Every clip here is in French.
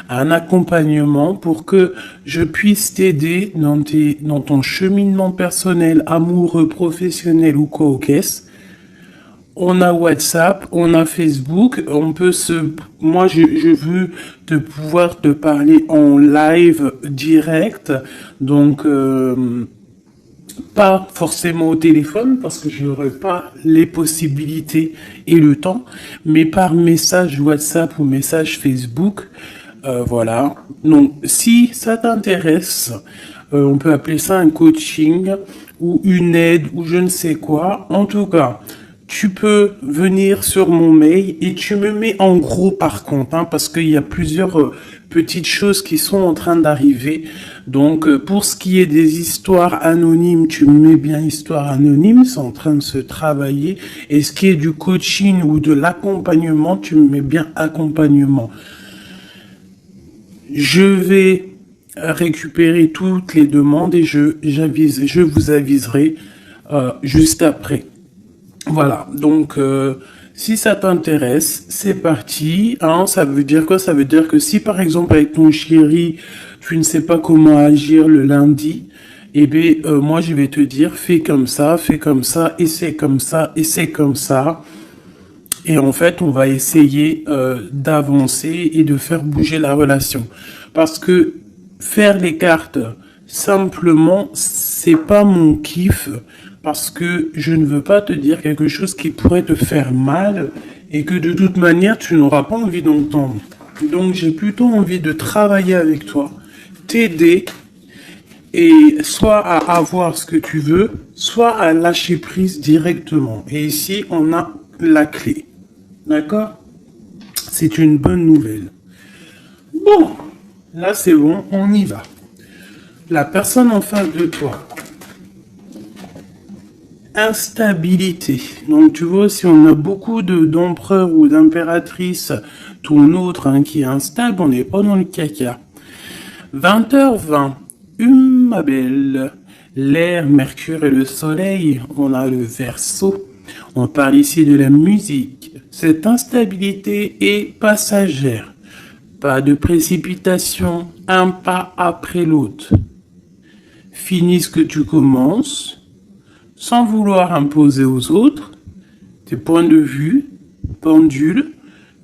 un accompagnement pour que je puisse t'aider dans ton cheminement personnel, amoureux, professionnel ou quoi au caisse. On a WhatsApp, on a Facebook, on peut moi je veux pouvoir te parler en live direct, donc pas forcément au téléphone parce que je n'aurai pas les possibilités et le temps, mais par message WhatsApp ou message Facebook, voilà. Donc si ça t'intéresse, on peut appeler ça un coaching ou une aide ou je ne sais quoi. En tout cas, tu peux venir sur mon mail et tu me mets en gros par contre, hein, parce qu'il y a plusieurs petites choses qui sont en train d'arriver. Donc pour ce qui est des histoires anonymes, tu me mets bien histoire anonyme, c'est en train de se travailler. Et ce qui est du coaching ou de l'accompagnement, tu me mets bien accompagnement. Je vais récupérer toutes les demandes et je vous aviserai juste après. Voilà, donc si ça t'intéresse, c'est parti. Hein, ça veut dire quoi? Ça veut dire que si par exemple avec ton chéri, tu ne sais pas comment agir le lundi, eh bien moi je vais te dire fais comme ça, et c'est comme ça, et c'est comme ça. Et en fait, on va essayer d'avancer et de faire bouger la relation. Parce que faire les cartes simplement, c'est pas mon kiff. Parce que je ne veux pas te dire quelque chose qui pourrait te faire mal et que de toute manière, tu n'auras pas envie d'entendre. Donc, j'ai plutôt envie de travailler avec toi, t'aider et soit à avoir ce que tu veux, soit à lâcher prise directement. Et ici, on a la clé. D'accord? C'est une bonne nouvelle. Bon, là c'est bon, on y va. La personne en face de toi. Instabilité. Donc tu vois, si on a beaucoup d'empereurs ou d'impératrices, ton autre hein, qui est instable, on n'est pas dans le caca. 20h20. Ma belle. L'air, Mercure et le Soleil, on a le Verseau. On parle ici de la musique. Cette instabilité est passagère. Pas de précipitation, un pas après l'autre. Finis ce que tu commences, sans vouloir imposer aux autres tes points de vue, pendule,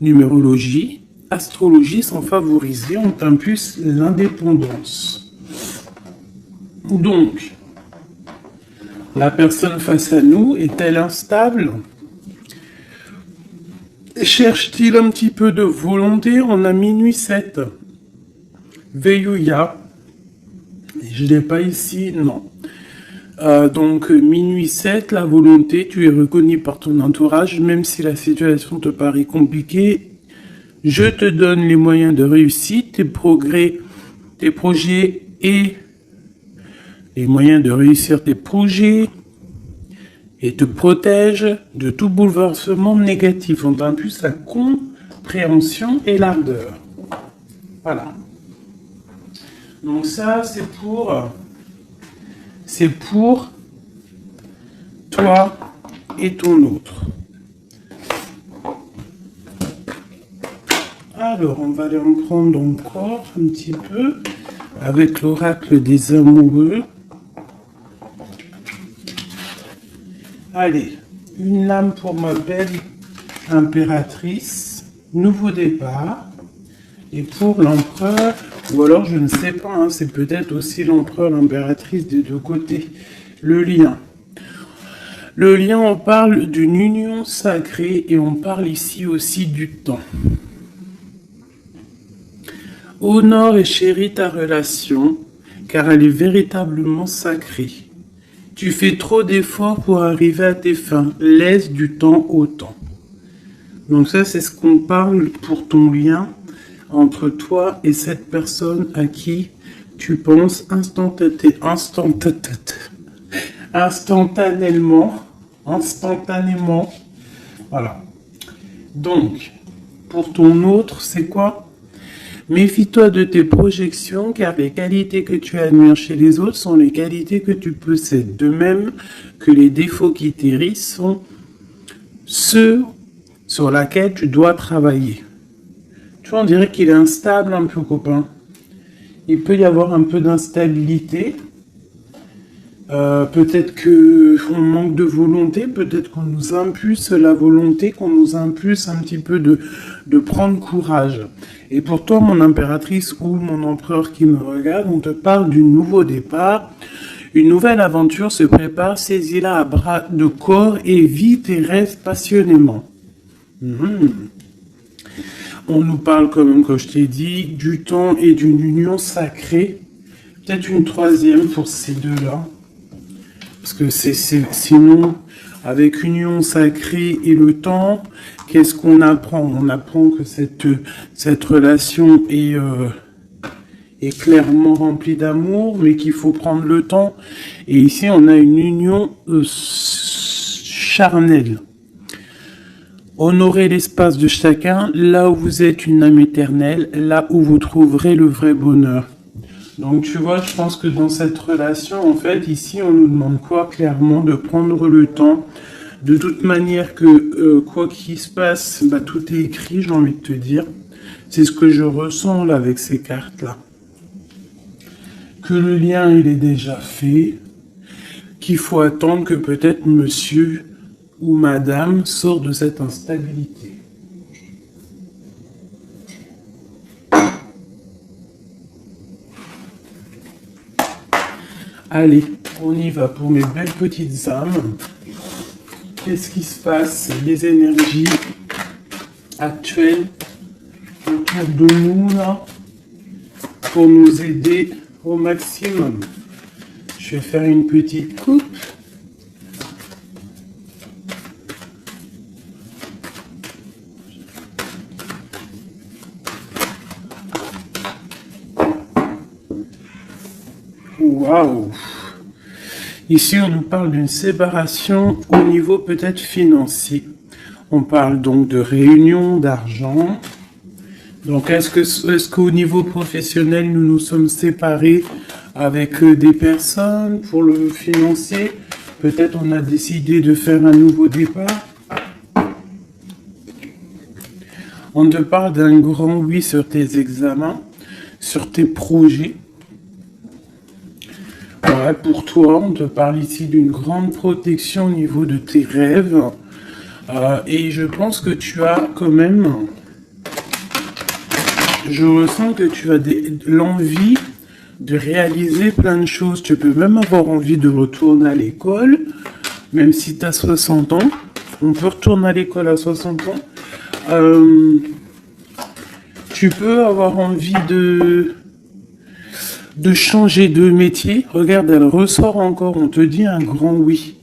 numérologie, astrologie sont favorisés, on t'impulse l'indépendance. Donc, la personne face à nous est-elle instable? Cherche-t-il un petit peu de volonté? On a minuit 7. Veillouya. Je ne l'ai pas ici, non. Donc, minuit 7, la volonté, tu es reconnu par ton entourage, même si la situation te paraît compliquée. Je te donne les moyens de réussite, tes progrès, tes projets et les moyens de réussir tes projets et te protège de tout bouleversement négatif. On a plus la compréhension et l'ardeur. Voilà. Donc ça, c'est pour toi et ton autre. Alors, on va aller en prendre encore un petit peu avec l'oracle des amoureux. Allez, une lame pour ma belle impératrice, nouveau départ. Et pour l'empereur, ou alors je ne sais pas, hein, c'est peut-être aussi l'empereur, l'impératrice des deux côtés. Le lien. Le lien, on parle d'une union sacrée et on parle ici aussi du temps. Honore et chéris ta relation, car elle est véritablement sacrée. Tu fais trop d'efforts pour arriver à tes fins. Laisse du temps au temps. Donc ça, c'est ce qu'on parle pour ton lien entre toi et cette personne à qui tu penses instantanément. Voilà. Donc, pour ton autre, c'est quoi? Méfie-toi de tes projections, car les qualités que tu admires chez les autres sont les qualités que tu possèdes. De même que les défauts qui t'hérissent sont ceux sur lesquels tu dois travailler. Tu Tu vois, on dirait qu'il est instable un peu, copain. Il peut y avoir un peu d'instabilité. Peut-être que on manque de volonté, peut-être qu'on nous impulse la volonté, qu'on nous impulse un petit peu de prendre courage. Et pour toi, mon impératrice ou mon empereur qui me regarde, on te parle du nouveau départ. Une nouvelle aventure se prépare, saisis-la à bras de corps et vis tes rêves passionnément. On nous parle quand même, comme je t'ai dit, du temps et d'une union sacrée. Peut-être une troisième pour ces deux-là. Parce que sinon, avec union sacrée et le temps, qu'est-ce qu'on apprend? On apprend que cette relation est clairement remplie d'amour, mais qu'il faut prendre le temps. Et ici, on a une union charnelle. Honorez l'espace de chacun, là où vous êtes une âme éternelle, là où vous trouverez le vrai bonheur. Donc tu vois, je pense que dans cette relation, en fait, ici, on nous demande quoi? Clairement, de prendre le temps. De toute manière que quoi qu'il se passe, bah, tout est écrit, j'ai envie de te dire. C'est ce que je ressens là avec ces cartes-là. Que le lien, il est déjà fait. Qu'il faut attendre que peut-être monsieur ou madame sort de cette instabilité. Allez, on y va pour mes belles petites âmes. Qu'est-ce qui se passe? Les énergies actuelles autour de nous, là, pour nous aider au maximum. Je vais faire une petite coupe. Waouh! Ici, on nous parle d'une séparation au niveau peut-être financier. On parle donc de réunion d'argent. Donc, est-ce qu'au niveau professionnel, nous nous sommes séparés avec des personnes pour le financier? Peut-être on a décidé de faire un nouveau départ. On te parle d'un grand oui sur tes examens, sur tes projets. Ouais, pour toi, on te parle ici d'une grande protection au niveau de tes rêves. Et je pense que tu as quand même... Je ressens que tu as l'envie de réaliser plein de choses. Tu peux même avoir envie de retourner à l'école, même si tu as 60 ans. On peut retourner à l'école à 60 ans. Tu peux avoir envie de changer de métier. Regarde, elle ressort encore, on te dit un grand oui.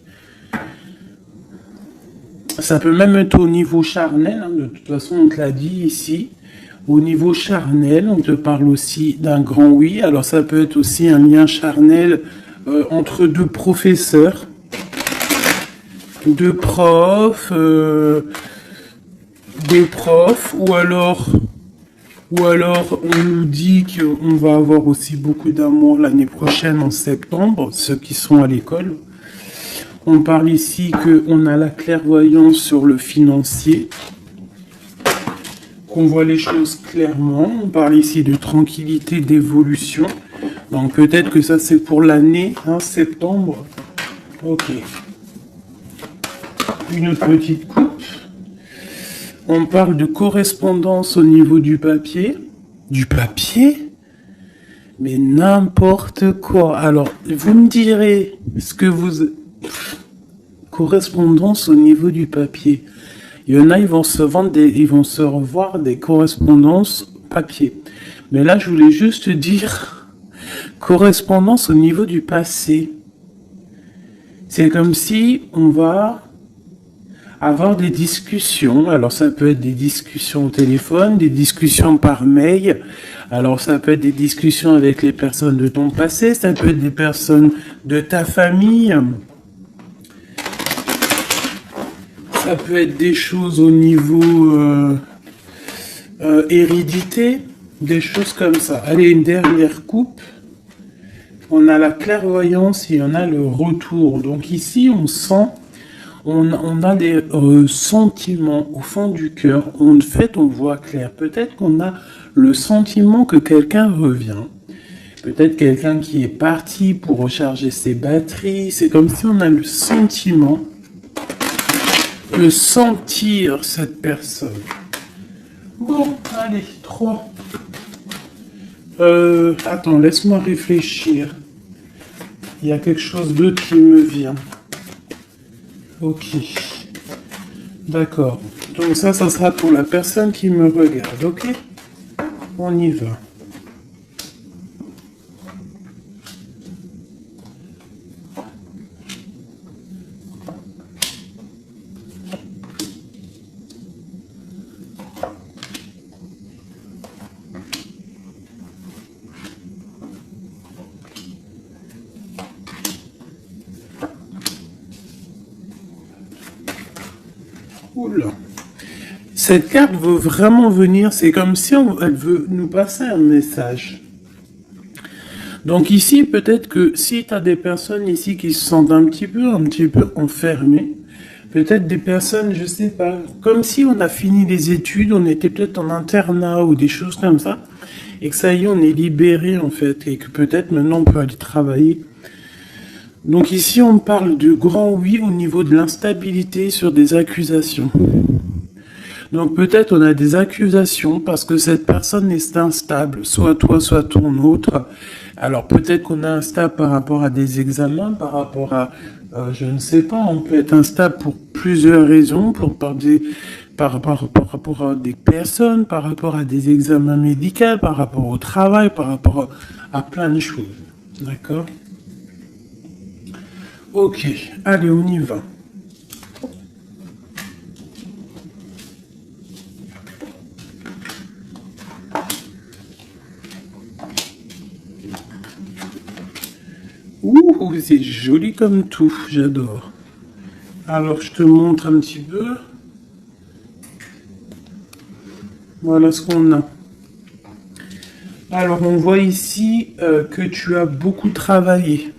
Ça peut même être au niveau charnel, hein. De toute façon on te l'a dit ici. Au niveau charnel, on te parle aussi d'un grand oui. Alors ça peut être aussi un lien charnel entre deux professeurs, deux profs, des profs, ou alors on nous dit qu'on va avoir aussi beaucoup d'amour l'année prochaine en septembre, ceux qui sont à l'école. On parle ici qu'on a la clairvoyance sur le financier, qu'on voit les choses clairement. On parle ici de tranquillité, d'évolution. Donc peut-être que ça c'est pour l'année, hein, septembre. Ok. Une petite coupe. On parle de correspondance au niveau du papier. Du papier? Mais n'importe quoi. Alors, vous me direz ce que vous... Correspondance au niveau du papier. Il y en a, ils vont se revoir des correspondances papier. Mais là, je voulais juste dire correspondance au niveau du passé. C'est comme si on va avoir des discussions. Alors ça peut être des discussions au téléphone, des discussions par mail. Alors ça peut être des discussions avec les personnes de ton passé, ça peut être des personnes de ta famille. Ça peut être des choses au niveau hérédité, des choses comme ça. Allez, une dernière coupe. On a la clairvoyance et on a le retour. Donc ici, on sent On a des sentiments au fond du cœur. En fait, on voit clair. Peut-être qu'on a le sentiment que quelqu'un revient. Peut-être quelqu'un qui est parti pour recharger ses batteries. C'est comme si on a le sentiment de sentir cette personne. Bon, allez, 3. Attends, laisse-moi réfléchir. Il y a quelque chose d'autre qui me vient. Ok. D'accord. Donc ça sera pour la personne qui me regarde, ok? On y va. Oula. Cette carte veut vraiment venir, c'est comme si elle veut nous passer un message. Donc ici, peut-être que si tu as des personnes ici qui se sentent un petit peu enfermées, peut-être des personnes, je sais pas, comme si on a fini les études, on était peut-être en internat ou des choses comme ça, et que ça y est, on est libéré en fait, et que peut-être maintenant on peut aller travailler. Donc ici, on parle de grand oui au niveau de l'instabilité sur des accusations. Donc peut-être on a des accusations parce que cette personne est instable, soit toi, soit ton autre. Alors peut-être qu'on est instable par rapport à des examens, par rapport à, je ne sais pas, on peut être instable pour plusieurs raisons, par rapport à des personnes, par rapport à des examens médicaux, par rapport au travail, par rapport à plein de choses. D'accord ? Ok, allez, on y va. Ouh, c'est joli comme tout, j'adore. Alors, je te montre un petit peu. Voilà ce qu'on a. Alors, on voit ici que tu as beaucoup travaillé.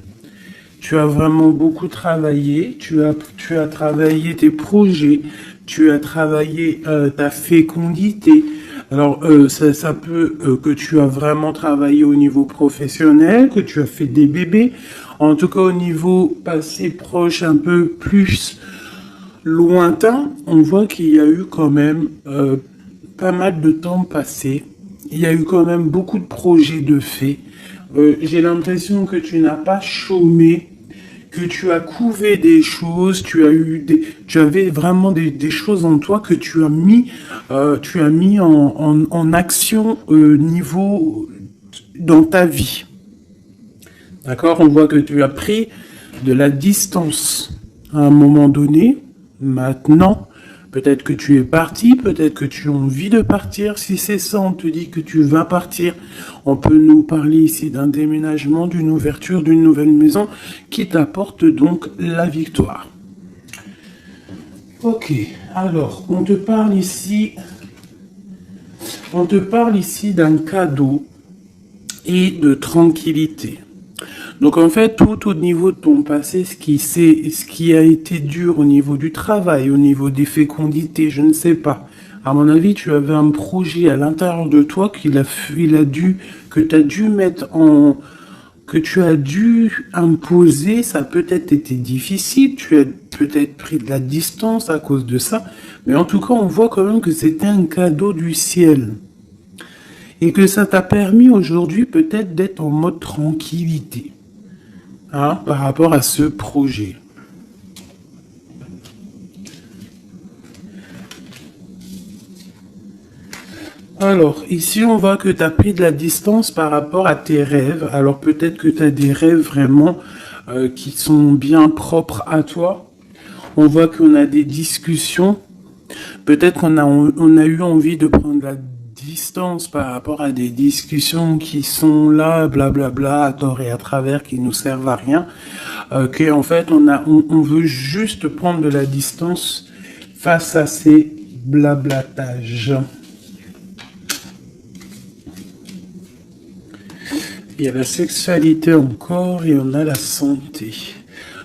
Tu as vraiment beaucoup travaillé. Tu as travaillé tes projets. Tu as travaillé ta fécondité. Alors, ça peut que tu as vraiment travaillé au niveau professionnel, que tu as fait des bébés. En tout cas, au niveau passé proche, un peu plus lointain, on voit qu'il y a eu quand même pas mal de temps passé. Il y a eu quand même beaucoup de projets de fait. J'ai l'impression que tu n'as pas chômé, que tu as couvé des choses, tu avais vraiment des choses en toi que tu as mis en action niveau dans ta vie. D'accord? On voit que tu as pris de la distance à un moment donné. Maintenant, peut-être que tu es parti, peut-être que tu as envie de partir. Si c'est ça, on te dit que tu vas partir. On peut nous parler ici d'un déménagement, d'une ouverture, d'une nouvelle maison qui t'apporte donc la victoire. Ok, alors, on te parle ici d'un cadeau et de tranquillité. Donc en fait, tout au niveau de ton passé, ce qui a été dur au niveau du travail, au niveau des fécondités, je ne sais pas. À mon avis, tu avais un projet à l'intérieur de toi que tu as dû imposer. Ça a peut-être été difficile, tu as peut-être pris de la distance à cause de ça. Mais en tout cas, on voit quand même que c'était un cadeau du ciel. Et que ça t'a permis aujourd'hui peut-être d'être en mode tranquillité. Par rapport à ce projet. Alors, ici, on voit que tu as pris de la distance par rapport à tes rêves. Alors, peut-être que tu as des rêves vraiment qui sont bien propres à toi. On voit qu'on a des discussions. Peut-être qu'on a eu envie de prendre la distance par rapport à des discussions qui sont là, blablabla, à tort et à travers, qui nous servent à rien. Qu'en fait, on veut juste prendre de la distance face à ces blablatages. Il y a la sexualité encore et on a la santé.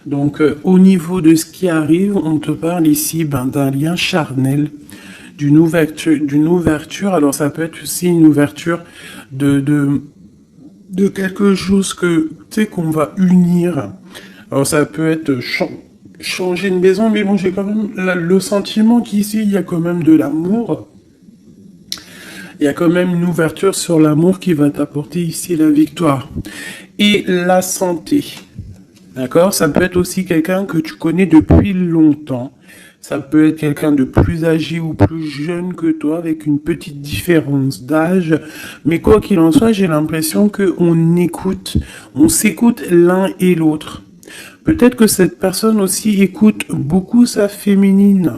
Donc, au niveau de ce qui arrive, on te parle ici d'un lien charnel, d'une ouverture. Alors, ça peut être aussi une ouverture de quelque chose que, tu sais, qu'on va unir. Alors, ça peut être changer une maison, mais bon, j'ai quand même le sentiment qu'ici, il y a quand même de l'amour. Il y a quand même une ouverture sur l'amour qui va t'apporter ici la victoire. Et la santé. D'accord? Ça peut être aussi quelqu'un que tu connais depuis longtemps. Ça peut être quelqu'un de plus âgé ou plus jeune que toi, avec une petite différence d'âge. Mais quoi qu'il en soit, j'ai l'impression on s'écoute l'un et l'autre. Peut-être que cette personne aussi écoute beaucoup sa féminine,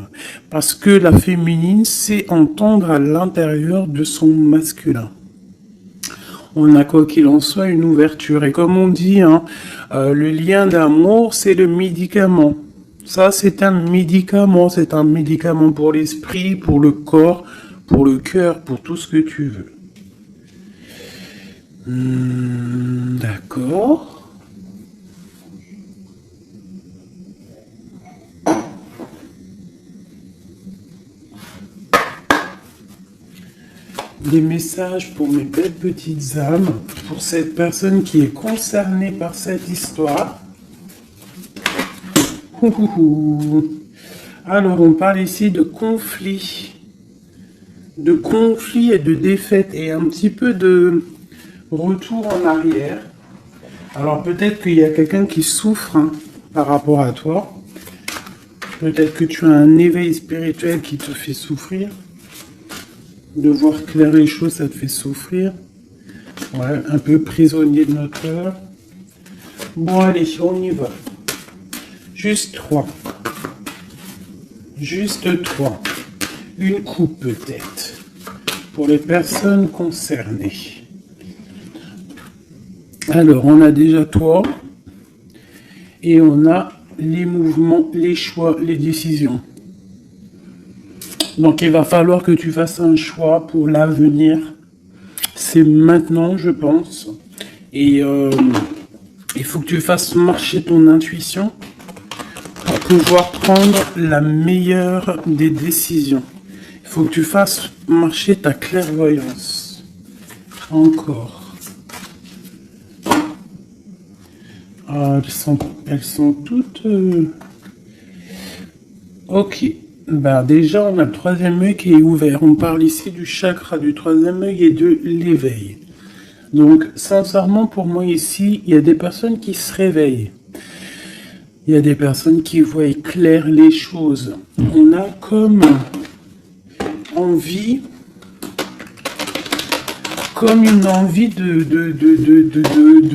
parce que la féminine sait entendre à l'intérieur de son masculin. On a quoi qu'il en soit une ouverture. Et comme on dit, hein, le lien d'amour, c'est le médicament. Ça, c'est un médicament pour l'esprit, pour le corps, pour le cœur, pour tout ce que tu veux. D'accord. Des messages pour mes belles petites âmes, pour cette personne qui est concernée par cette histoire. Alors, on parle ici de conflit et de défaite et un petit peu de retour en arrière. Alors, peut-être qu'il y a quelqu'un qui souffre par rapport à toi. Peut-être que tu as un éveil spirituel qui te fait souffrir. De voir clair les choses, ça te fait souffrir. Ouais, un peu prisonnier de notre cœur. Bon, allez, on y va. Juste 3. Juste 3. Une coupe peut-être. Pour les personnes concernées. Alors, on a déjà toi. Et on a les mouvements, les choix, les décisions. Donc, il va falloir que tu fasses un choix pour l'avenir. C'est maintenant, je pense. Et il faut que tu fasses marcher ton intuition pour pouvoir prendre la meilleure des décisions. Il faut que tu fasses marcher ta clairvoyance. Encore. Ah, elles sont toutes... Ok. Ben déjà, on a le troisième œil qui est ouvert. On parle ici du chakra du troisième œil et de l'éveil. Donc, sincèrement, pour moi ici, il y a des personnes qui se réveillent. Il y a des personnes qui voient clair les choses. On a comme envie, comme une envie de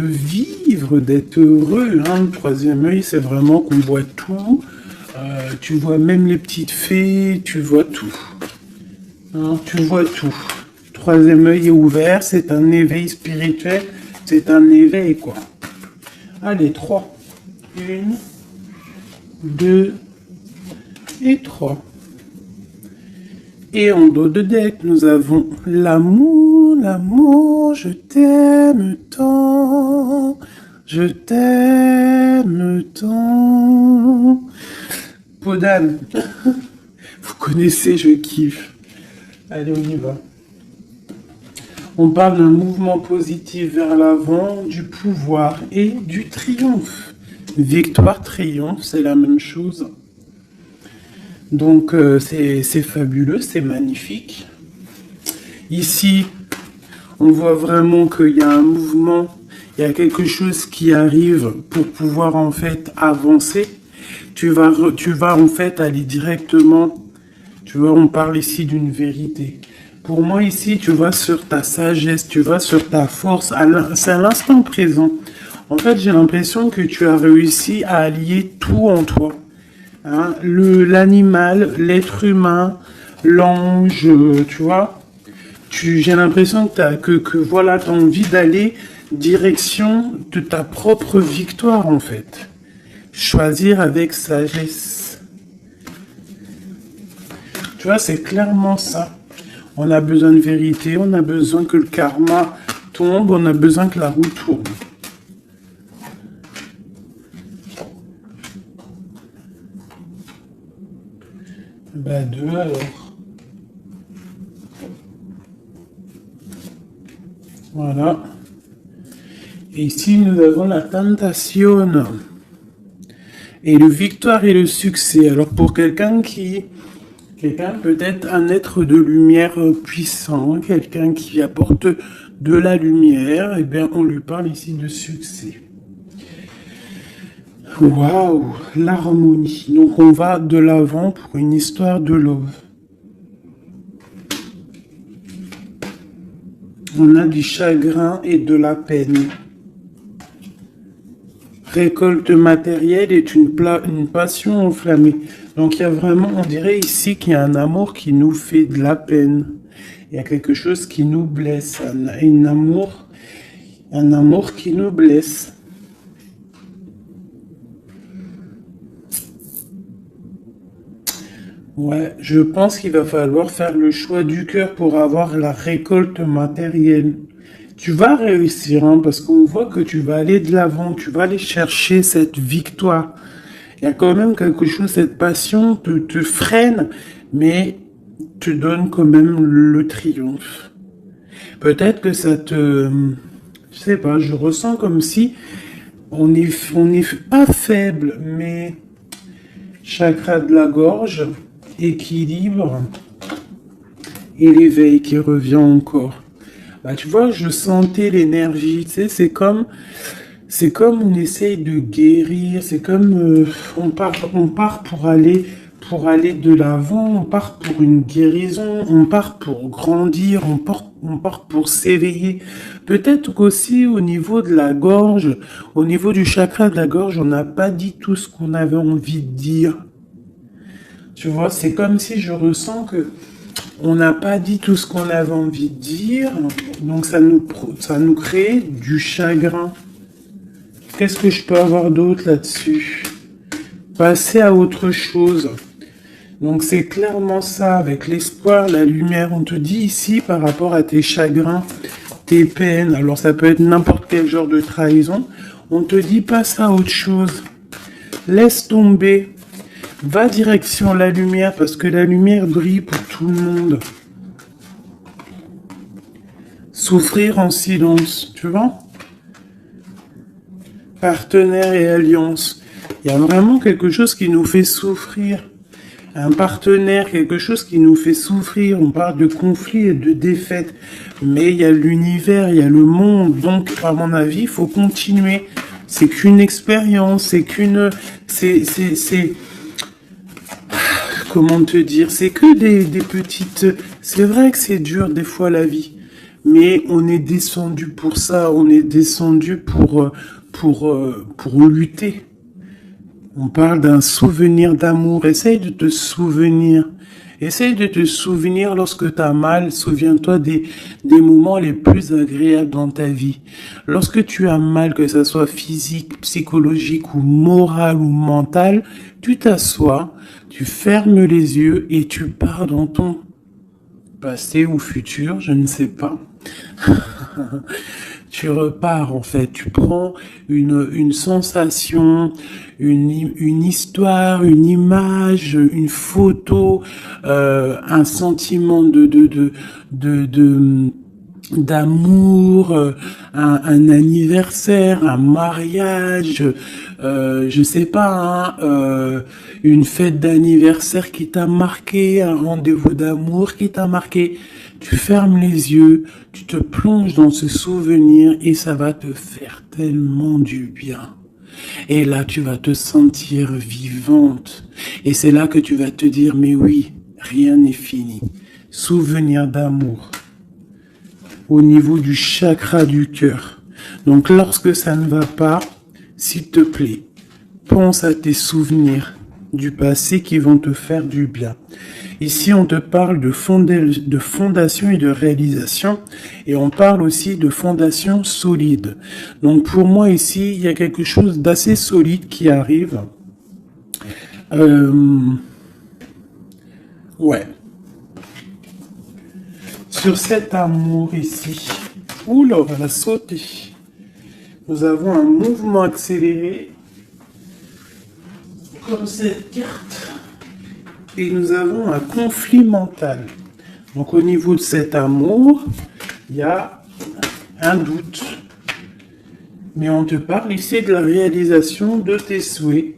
vivre, d'être heureux. Hein. Le troisième œil, c'est vraiment qu'on voit tout. Tu vois même les petites fées, tu vois tout. Hein, tu vois tout. Troisième œil est ouvert, c'est un éveil spirituel, c'est un éveil quoi. Allez, 3. 1, 2 et 3. Et en dos de deck, nous avons l'amour, l'amour, je t'aime tant, je t'aime tant. Peau d'âne. Vous connaissez, je kiffe. Allez, on y va. On parle d'un mouvement positif vers l'avant, du pouvoir et du triomphe. Victoire, triomphe, c'est la même chose. Donc, c'est fabuleux, c'est magnifique. Ici, on voit vraiment qu'il y a un mouvement, il y a quelque chose qui arrive pour pouvoir en fait avancer. Tu vas en fait aller directement, tu vois, on parle ici d'une vérité. Pour moi ici, tu vas sur ta sagesse, tu vas sur ta force, c'est à l'instant présent. En fait, j'ai l'impression que tu as réussi à allier tout en toi. Hein, l'animal, l'être humain, l'ange, tu vois. J'ai l'impression que voilà, tu as envie d'aller direction de ta propre victoire en fait. Choisir avec sagesse. Tu vois, c'est clairement ça. On a besoin de vérité, on a besoin que le karma tombe, on a besoin que la roue tourne. La 2 alors. Voilà. Et ici, nous avons la tentation. Et le victoire et le succès. Alors pour quelqu'un peut-être un être de lumière puissant, quelqu'un qui apporte de la lumière, eh bien on lui parle ici de succès. Waouh, l'harmonie. Donc on va de l'avant pour une histoire de love. On a du chagrin et de la peine. Récolte matérielle est une passion enflammée. Donc il y a vraiment, on dirait ici qu'il y a un amour qui nous fait de la peine. Il y a quelque chose qui nous blesse. Un amour qui nous blesse. Ouais, je pense qu'il va falloir faire le choix du cœur pour avoir la récolte matérielle. Tu vas réussir, hein, parce qu'on voit que tu vas aller de l'avant, tu vas aller chercher cette victoire. Il y a quand même quelque chose, cette passion te freine, mais te donne quand même le triomphe. Peut-être que ça te... Je sais pas, je ressens comme si on est pas faible, mais chakra de la gorge, équilibre et l'éveil qui revient encore. Bah, tu vois, je sentais l'énergie, tu sais, c'est comme on essaye de guérir, c'est comme on part pour aller de l'avant, on part pour une guérison, on part pour grandir, on part pour s'éveiller. Peut-être qu'aussi au niveau de la gorge, au niveau du chakra de la gorge, on n'a pas dit tout ce qu'on avait envie de dire. Tu vois, c'est comme si je ressens que on n'a pas dit tout ce qu'on avait envie de dire, donc ça nous crée du chagrin. Qu'est-ce que je peux avoir d'autre là-dessus? Passer à autre chose. Donc c'est clairement ça, avec l'espoir, la lumière. On te dit ici, par rapport à tes chagrins, tes peines, alors ça peut être n'importe quel genre de trahison, on te dit passe à autre chose. Laisse tomber. Va direction la lumière, parce que la lumière brille pour tout le monde. Souffrir en silence, tu vois? Partenaire et alliance. Il y a vraiment quelque chose qui nous fait souffrir. Un partenaire, quelque chose qui nous fait souffrir. On parle de conflit et de défaite. Mais il y a l'univers, il y a le monde. Donc, à mon avis, il faut continuer. C'est qu'une expérience, c'est qu'une... Comment te dire? C'est que des petites... C'est vrai que c'est dur des fois la vie. Mais on est descendu pour ça. On est descendu pour lutter. On parle d'un souvenir d'amour. Essaye de te souvenir. Essaye de te souvenir lorsque tu as mal. Souviens-toi des moments les plus agréables dans ta vie. Lorsque tu as mal, que ce soit physique, psychologique ou moral ou mental, tu t'assois, tu fermes les yeux et tu pars dans ton passé ou futur, je ne sais pas. Tu repars en fait, tu prends une sensation, une histoire, une image, une photo, un sentiment d'amour, un anniversaire, un mariage, je sais pas, hein, une fête d'anniversaire qui t'a marqué, un rendez-vous d'amour qui t'a marqué. Tu fermes les yeux, tu te plonges dans ce souvenir et ça va te faire tellement du bien. Et là, tu vas te sentir vivante. Et c'est là que tu vas te dire, mais oui, rien n'est fini. Souvenir d'amour au niveau du chakra du cœur. Donc, lorsque ça ne va pas, s'il te plaît, pense à tes souvenirs du passé qui vont te faire du bien. Ici, on te parle de fondation et de réalisation, et on parle aussi de fondation solide. Donc, pour moi, ici, il y a quelque chose d'assez solide qui arrive. Ouais. Sur cet amour ici, oula, on va sauter. Nous avons un mouvement accéléré, comme cette carte. et nous avons un conflit mental. Donc au niveau de cet amour, il y a un doute. Mais on te parle ici de la réalisation de tes souhaits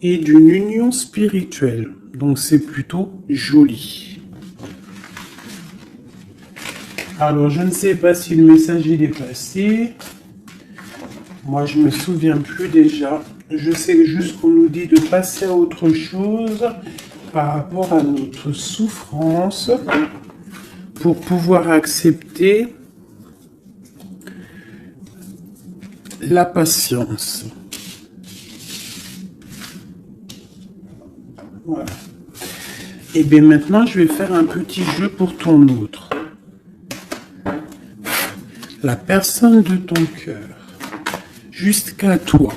et d'une union spirituelle. Donc c'est plutôt joli. Alors je ne sais pas si le message il est passé. Moi je me souviens plus déjà. Je sais juste qu'on nous dit de passer à autre chose par rapport à notre souffrance pour pouvoir accepter la patience. Voilà. Et bien maintenant, je vais faire un petit jeu pour ton autre. La personne de ton cœur, jusqu'à toi.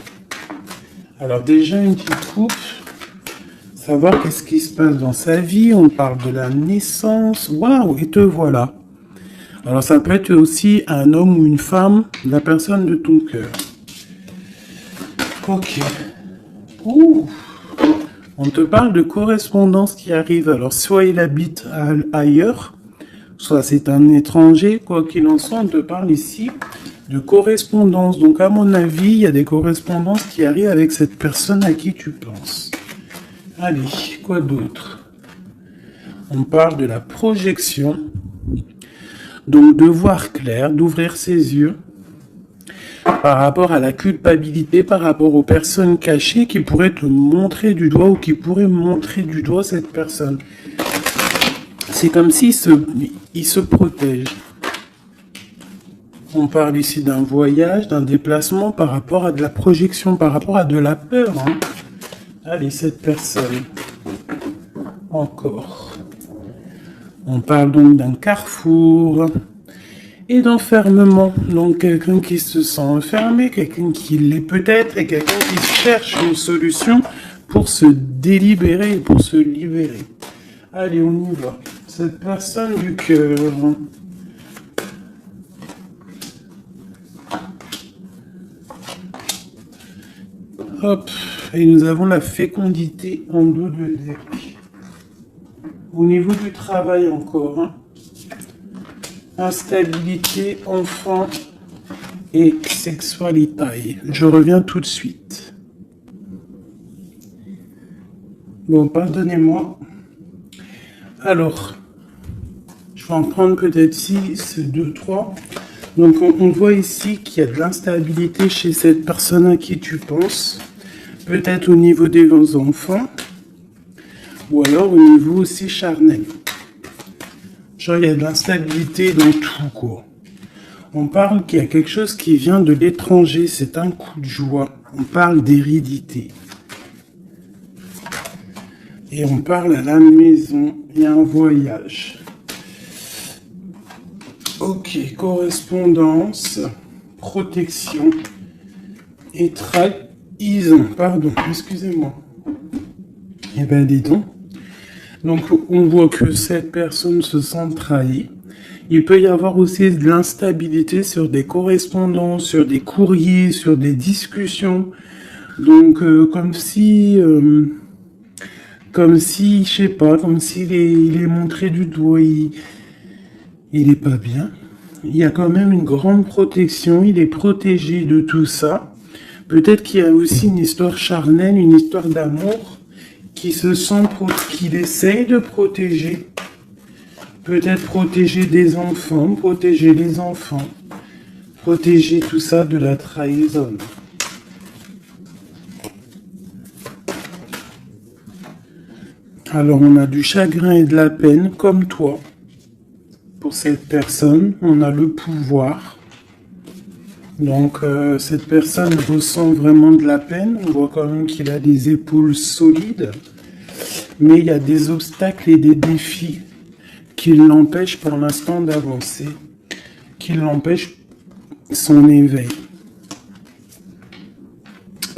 Alors déjà, une petite coupe. Savoir qu'est-ce qui se passe dans sa vie. On parle de la naissance. Waouh, et te voilà. Alors ça peut être aussi un homme ou une femme, la personne de ton cœur. Ok. Ouh. On te parle de correspondance qui arrive. Alors soit il habite ailleurs, soit c'est un étranger. Quoi qu'il en soit, on te parle ici de correspondance. Donc à mon avis, il y a des correspondances qui arrivent avec cette personne à qui tu penses. Allez, quoi d'autre? On parle de la projection. Donc de voir clair, d'ouvrir ses yeux par rapport à la culpabilité, par rapport aux personnes cachées qui pourraient te montrer du doigt ou qui pourraient montrer du doigt cette personne. C'est comme s'il se protège. On parle ici d'un voyage, d'un déplacement par rapport à de la projection, par rapport à de la peur. Hein. Allez, cette personne. Encore. On parle donc d'un carrefour et d'enfermement. Donc quelqu'un qui se sent enfermé, quelqu'un qui l'est peut-être et quelqu'un qui cherche une solution pour se délibérer, pour se libérer. Allez, on y va. Cette personne du cœur. Hop, et nous avons la fécondité en dos de deck. Au niveau du travail encore, hein. Instabilité, enfant et sexualité. Je reviens tout de suite. Bon, pardonnez-moi. Alors, je vais en prendre peut-être 6, 2, 3. Donc, on voit ici qu'il y a de l'instabilité chez cette personne à qui tu penses. Peut-être au niveau des enfants. Ou alors au niveau aussi charnel. Genre, il y a de l'instabilité dans tout, quoi. On parle qu'il y a quelque chose qui vient de l'étranger. C'est un coup de joie. On parle d'hérédité. Et on parle à la maison. Il y a un voyage. Ok, correspondance, protection et trahison. Pardon, excusez-moi. Eh bien, dis donc. Donc, on voit que cette personne se sent trahie. Il peut y avoir aussi de l'instabilité sur des correspondances, sur des courriers, sur des discussions. Donc, comme si, je sais pas, comme s'il il est montré du doigt, il est pas bien. Il y a quand même une grande protection, il est protégé de tout ça. Peut-être qu'il y a aussi une histoire charnelle, une histoire d'amour qui se sent, qu'il essaye de protéger. Peut-être protéger des enfants, protéger les enfants, protéger tout ça de la trahison. Alors on a du chagrin et de la peine, comme toi. Pour cette personne, on a le pouvoir. Donc cette personne ressent vraiment de la peine. On voit quand même qu'il a des épaules solides. Mais il y a des obstacles et des défis qui l'empêchent pour l'instant d'avancer, qui l'empêchent son éveil.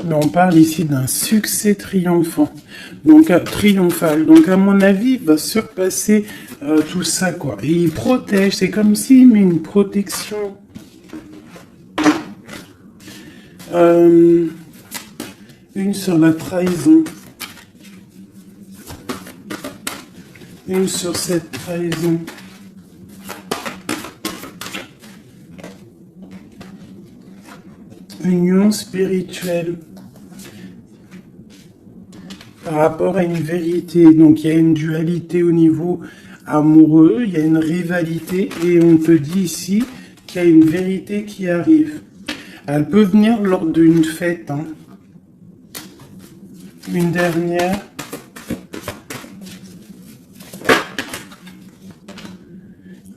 Mais on parle ici d'un succès triomphant, donc triomphal. Donc à mon avis, il va surpasser tout ça, quoi. Et il protège, c'est comme s'il met une protection. Une sur la trahison. Une sur cette trahison. Union spirituelle. Par rapport à une vérité. Donc il y a une dualité au niveau amoureux, il y a une rivalité et on te dit ici qu'il y a une vérité qui arrive. Elle peut venir lors d'une fête. Hein. Une dernière.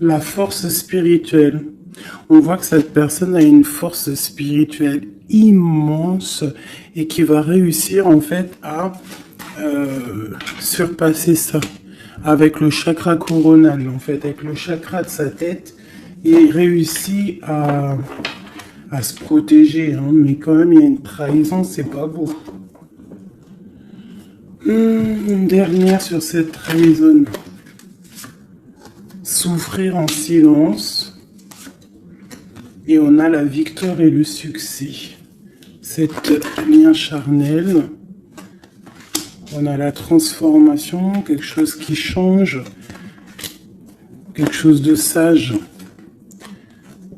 La force spirituelle. On voit que cette personne a une force spirituelle immense et qui va réussir en fait à surpasser ça avec le chakra coronal, en fait, avec le chakra de sa tête, il réussit à se protéger, hein, mais quand même il y a une trahison, c'est pas beau. Une dernière sur cette trahison. Souffrir en silence. Et on a la victoire et le succès. Cet lien charnel. On a la transformation, quelque chose qui change. Quelque chose de sage.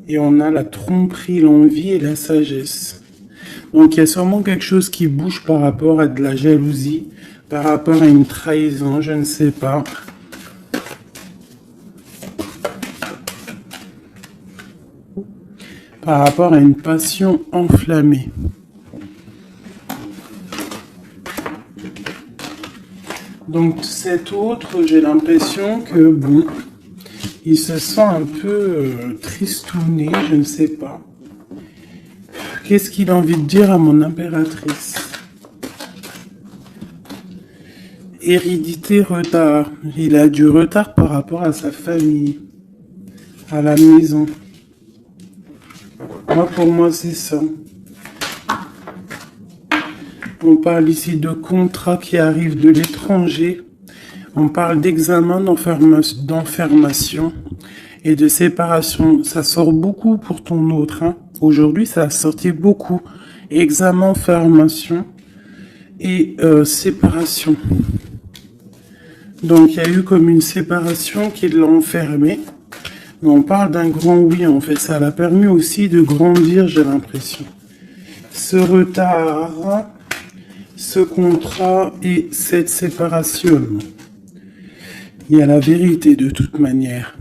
Et on a la tromperie, l'envie et la sagesse. Donc il y a sûrement quelque chose qui bouge par rapport à de la jalousie, par rapport à une trahison, je ne sais pas. Par rapport à une passion enflammée. Donc cet autre, j'ai l'impression que, bon, il se sent un peu tristouné, je ne sais pas. Qu'est-ce qu'il a envie de dire à mon impératrice? Hérédité, retard. Il a du retard par rapport à sa famille, à la maison. Moi, pour moi, c'est ça. On parle ici de contrats qui arrivent de l'étranger. On parle d'examen, d'enfermation et de séparation. Ça sort beaucoup pour ton autre. Hein. Aujourd'hui, ça a sorti beaucoup. Examen, enfermation et séparation. Donc, il y a eu comme une séparation qui l'a enfermé. Mais on parle d'un grand oui, en fait. Ça l'a permis aussi de grandir, j'ai l'impression. Ce retard, ce contrat et cette séparation. Il y a la vérité de toute manière.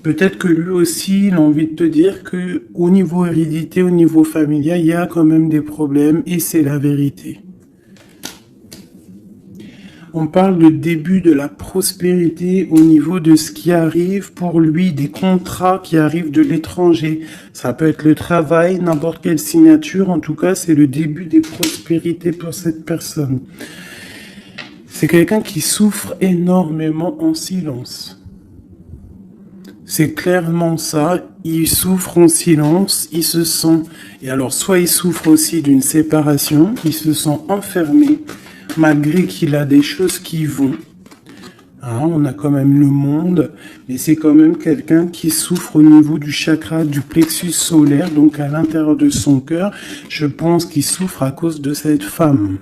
Peut-être que lui aussi, il a envie de te dire que au niveau hérédité, au niveau familial, il y a quand même des problèmes et c'est la vérité. On parle de début de la prospérité au niveau de ce qui arrive pour lui, des contrats qui arrivent de l'étranger. Ça peut être le travail, n'importe quelle signature. En tout cas, c'est le début des prospérités pour cette personne. C'est quelqu'un qui souffre énormément en silence. C'est clairement ça. Il souffre en silence, il se sent... Et alors, soit il souffre aussi d'une séparation, il se sent enfermé, malgré qu'il a des choses qui vont. Hein, on a quand même le monde, mais c'est quand même quelqu'un qui souffre au niveau du chakra, du plexus solaire, donc à l'intérieur de son cœur. Je pense qu'il souffre à cause de cette femme.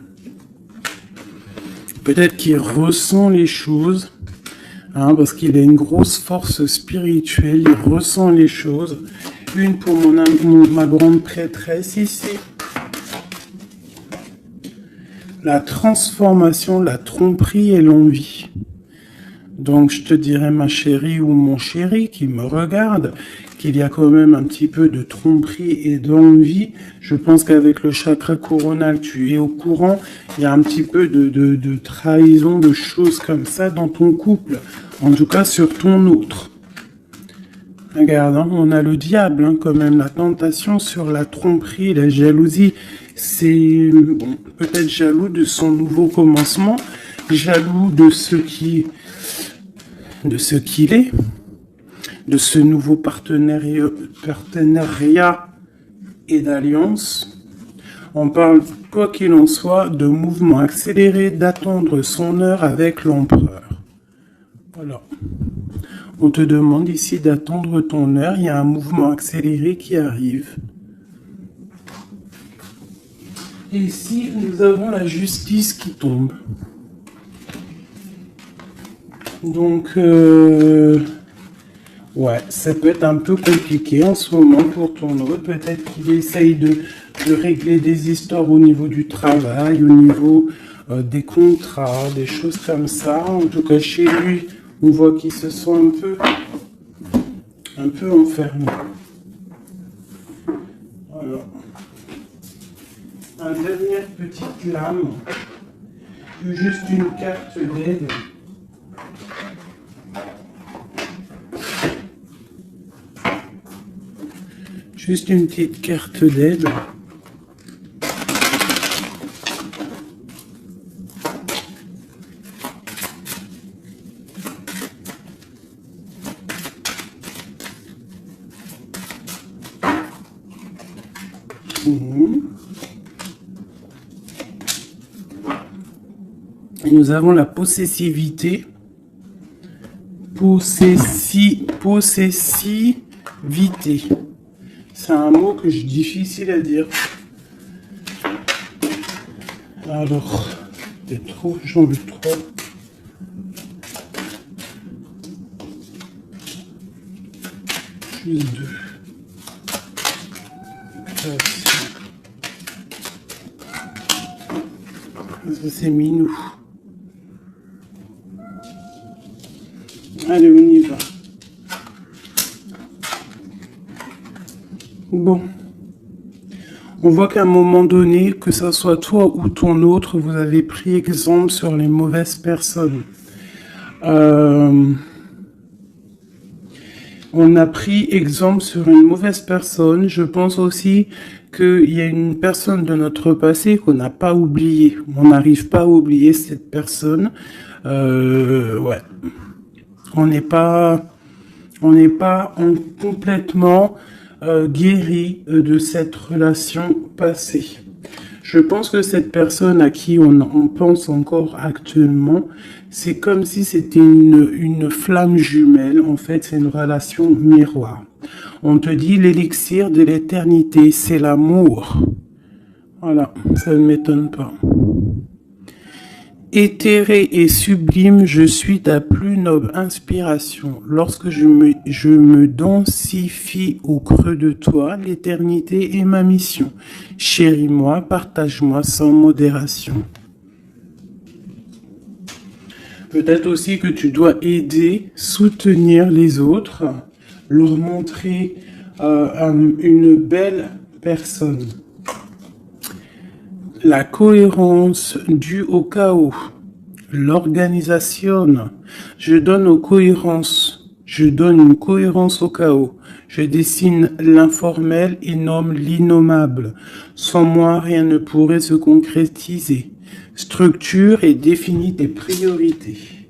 Peut-être qu'il ressent les choses, hein, parce qu'il a une grosse force spirituelle, il ressent les choses. Une pour ma grande prêtresse ici. La transformation, la tromperie et l'envie. Donc je te dirais ma chérie ou mon chéri qui me regarde, qu'il y a quand même un petit peu de tromperie et d'envie. Je pense qu'avec le chakra coronal, tu es au courant. Il y a un petit peu de trahison, de choses comme ça dans ton couple. En tout cas sur ton autre. Regarde, hein, on a le diable, hein, quand même, la tentation sur la tromperie, la jalousie. C'est bon, peut-être jaloux de son nouveau commencement, jaloux de ce qu'il est, de ce nouveau partenariat et d'alliance. On parle, quoi qu'il en soit, de mouvement accéléré, d'attendre son heure avec l'empereur. Voilà. On te demande ici d'attendre ton heure. Il y a un mouvement accéléré qui arrive. Et ici, nous avons la justice qui tombe. Donc, ouais, ça peut être un peu compliqué en ce moment pour ton autre. Peut-être qu'il essaye de régler des histoires au niveau du travail, au niveau des contrats, des choses comme ça. En tout cas, chez lui, on voit qu'il se sent un peu enfermé. Voilà. Un dernière petite lame. Juste une carte d'aide. Juste une petite carte d'aide. Et nous avons la possessivité. Possessivité. C'est un mot que je difficile à dire. Alors, c'est trop, j'en veux trop. Juste deux. Ça c'est minou. Allez, on y va. Bon. On voit qu'à un moment donné, que ce soit toi ou ton autre, vous avez pris exemple sur les mauvaises personnes. On a pris exemple sur une mauvaise personne. Je pense aussi qu'il y a une personne de notre passé qu'on n'a pas oubliée. On n'arrive pas à oublier cette personne. Ouais. On n'est pas complètement guéri de cette relation passée. Je pense que cette personne à qui on pense encore actuellement, c'est comme si c'était une flamme jumelle. En fait, c'est une relation miroir. On te dit l'élixir de l'éternité, c'est l'amour. Voilà, ça ne m'étonne pas. Éthéré et sublime, je suis ta plus noble inspiration. Lorsque je me densifie au creux de toi, l'éternité est ma mission. Chéris-moi, partage-moi sans modération. Peut-être aussi que tu dois aider, soutenir les autres, leur montrer une belle personne. La cohérence due au chaos. L'organisation. Je donne une cohérence au chaos. Je dessine l'informel et nomme l'innommable. Sans moi, rien ne pourrait se concrétiser. Structure et définis tes priorités.